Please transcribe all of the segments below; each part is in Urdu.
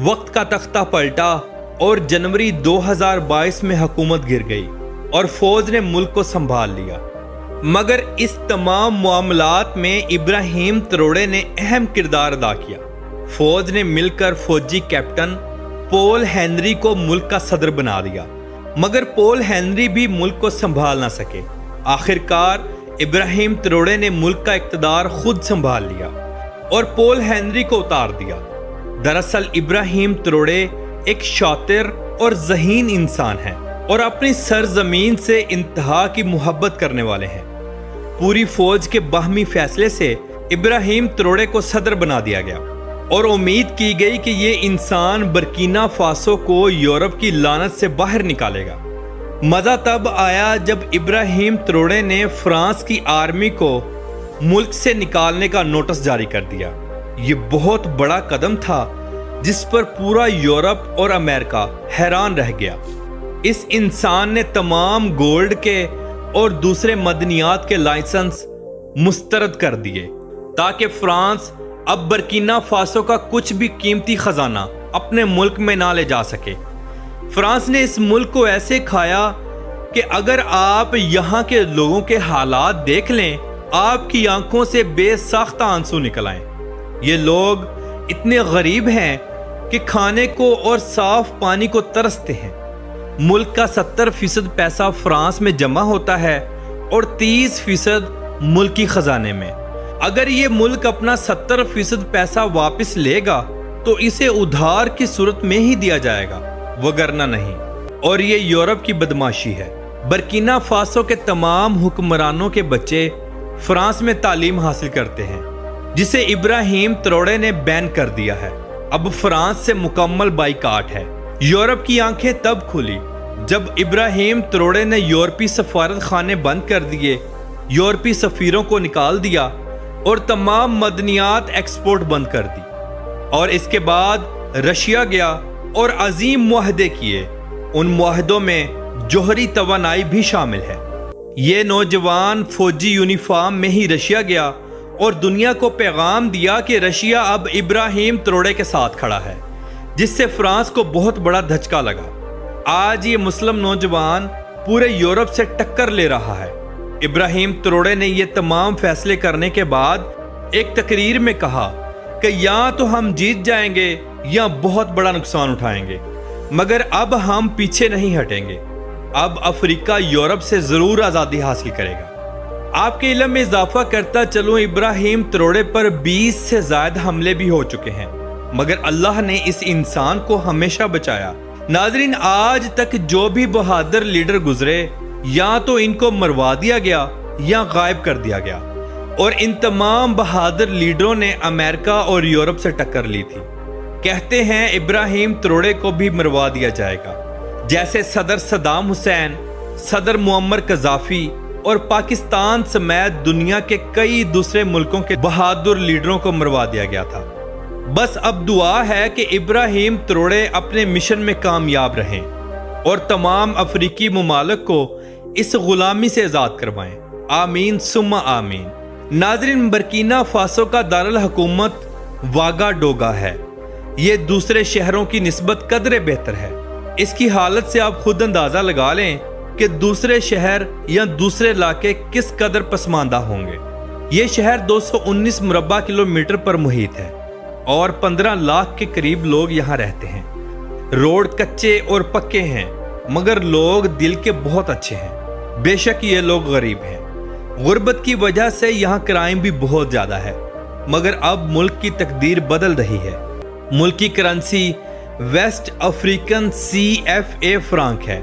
وقت کا تختہ پلٹا اور جنوری 2022 میں حکومت گر گئی اور فوج نے ملک کو سنبھال لیا۔ مگر اس تمام معاملات میں ابراہیم تروڑے نے اہم کردار ادا کیا۔ فوج نے مل کر فوجی کیپٹن پول ہنری کو ملک کا صدر بنا دیا، مگر پول ہنری بھی ملک کو سنبھال نہ سکے۔ آخرکار ابراہیم تروڑے نے ملک کا اقتدار خود سنبھال لیا اور پول ہنری کو اتار دیا۔ دراصل ابراہیم تروڑے ایک شاطر اور ذہین انسان ہیں اور اپنی سرزمین سے انتہا کی محبت کرنے والے ہیں۔ پوری فوج کے باہمی فیصلے سے ابراہیم تروڑے کو صدر بنا دیا گیا اور امید کی گئی کہ یہ انسان برکینا فاسو کو یورپ کی لعنت سے باہر نکالے گا۔ مزہ تب آیا جب ابراہیم تروڑے نے فرانس کی آرمی کو ملک سے نکالنے کا نوٹس جاری کر دیا۔ یہ بہت بڑا قدم تھا جس پر پورا یورپ اور امریکہ حیران رہ گیا۔ اس انسان نے تمام گولڈ کے اور دوسرے معدنیات کے لائسنس مسترد کر دیے تاکہ فرانس اب برکینا فاسو کا کچھ بھی قیمتی خزانہ اپنے ملک میں نہ لے جا سکے۔ فرانس نے اس ملک کو ایسے کھایا کہ اگر آپ یہاں کے لوگوں کے حالات دیکھ لیں، آپ کی آنکھوں سے بے ساختہ آنسو نکل آئیں۔ یہ لوگ اتنے غریب ہیں کہ کھانے کو اور صاف پانی کو ترستے ہیں۔ ملک کا 70% پیسہ فرانس میں جمع ہوتا ہے اور 30% ملکی خزانے میں۔ اگر یہ ملک اپنا 70% پیسہ واپس لے گا تو اسے ادھار کی صورت میں ہی دیا جائے گا، وگرنہ نہیں۔ اور یہ یورپ کی بدماشی ہے۔ برکینا فاسو کے تمام حکمرانوں کے بچے فرانس میں تعلیم حاصل کرتے ہیں، جسے ابراہیم تروڑے نے بین کر دیا ہے۔ اب فرانس سے مکمل بائیکاٹ ہے۔ یورپ کی آنکھیں تب کھلی جب ابراہیم تروڑے نے یورپی سفارت خانے بند کر دیے، یورپی سفیروں کو نکال دیا اور تمام معدنیات ایکسپورٹ بند کر دی۔ اور اس کے بعد رشیا گیا اور عظیم معاہدے کیے۔ ان معاہدوں میں جوہری توانائی بھی شامل ہے۔ یہ نوجوان فوجی یونیفارم میں ہی رشیا گیا اور دنیا کو پیغام دیا کہ رشیا اب ابراہیم تروڑے کے ساتھ کھڑا ہے، جس سے فرانس کو بہت بڑا دھچکا لگا۔ آج یہ مسلم نوجوان پورے یورپ سے ٹکر لے رہا ہے۔ ابراہیم تروڑے نے یہ تمام فیصلے کرنے کے بعد ایک تقریر میں کہا کہ یا تو ہم جیت جائیں گے یا بہت بڑا نقصان اٹھائیں گے، مگر اب ہم پیچھے نہیں ہٹیں گے۔ اب افریقہ یورپ سے ضرور آزادی حاصل کرے گا۔ آپ کے علم میں اضافہ کرتا چلوں، ابراہیم تروڑے پر 20 سے زائد حملے بھی ہو چکے ہیں، مگر اللہ نے اس انسان کو ہمیشہ بچایا۔ ناظرین، آج تک جو بھی بہادر لیڈر گزرے، یا تو ان کو مروا دیا گیا یا غائب کر دیا گیا، اور ان تمام بہادر لیڈروں نے امریکہ اور یورپ سے ٹکر لی تھی۔ کہتے ہیں ابراہیم تروڑے کو بھی مروا دیا جائے گا، جیسے صدر صدام حسین، صدر معمر قذافی اور پاکستان سمیت دنیا کے کئی دوسرے ملکوں کے بہادر لیڈروں کو مروا دیا گیا تھا۔ بس اب دعا ہے کہ ابراہیم تروڑے اپنے مشن میں کامیاب رہیں اور تمام افریقی ممالک کو اس غلامی سے آزاد کروائیں۔ آمین ثم آمین۔ ناظرین، برکینا فاسو کا دارالحکومت واگا ڈوگا ہے۔ یہ دوسرے شہروں کی نسبت قدرے بہتر ہے۔ اس کی حالت سے آپ خود اندازہ لگا لیں کہ دوسرے شہر یا دوسرے علاقے کس قدر پسماندہ ہوں گے۔ یہ شہر 219 مربع کلومیٹر پر محیط ہے اور 15 لاکھ کے قریب لوگ یہاں رہتے ہیں۔ روڈ کچے اور پکے ہیں، مگر لوگ دل کے بہت اچھے ہیں۔ بے شک یہ لوگ غریب ہیں۔ غربت کی وجہ سے یہاں کرائم بھی بہت زیادہ ہے، مگر اب ملک کی تقدیر بدل رہی ہے۔ ملک کی currency West African CFA franc ہے۔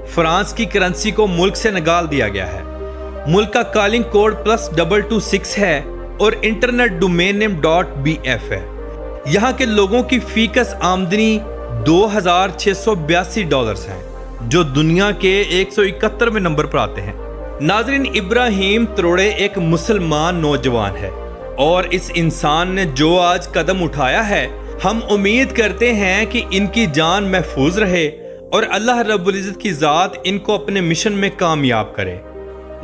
فرانس کی کرنسی کو ملک سے نکال دیا گیا ہے۔ ملک کا کالنگ کوڈ +226 ہے اور انٹرنیٹ ڈومین نیم .bf ہے۔ یہاں کے لوگوں کی فی کس آمدنی $2,682 ہیں، جو دنیا کے 171ویں نمبر پر آتے ہیں۔ ناظرین، ابراہیم تروڑے ایک مسلمان نوجوان ہے اور اس انسان نے جو آج قدم اٹھایا ہے، ہم امید کرتے ہیں کہ ان کی جان محفوظ رہے اور اللہ رب العزت کی ذات ان کو اپنے مشن میں کامیاب کرے۔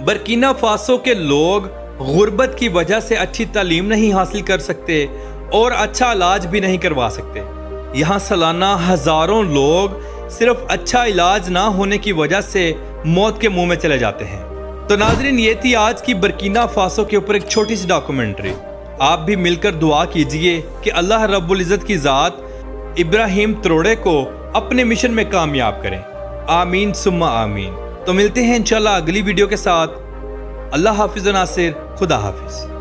برکینا فاسو کے لوگ غربت کی وجہ سے اچھی تعلیم نہیں حاصل کر سکتے اور اچھا علاج بھی نہیں کروا سکتے۔ یہاں سالانہ ہزاروں لوگ صرف اچھا علاج نہ ہونے کی وجہ سے موت کے منہ میں چلے جاتے ہیں۔ تو ناظرین، یہ تھی آج کی برکینا فاسو کے اوپر ایک چھوٹی سی ڈاکومنٹری۔ آپ بھی مل کر دعا کیجئے کہ اللہ رب العزت کی ذات ابراہیم تروڑے کو اپنے مشن میں کامیاب کریں۔ آمین ثم آمین۔ تو ملتے ہیں انشاءاللہ اگلی ویڈیو کے ساتھ۔ اللہ حافظ و ناصر، خدا حافظ۔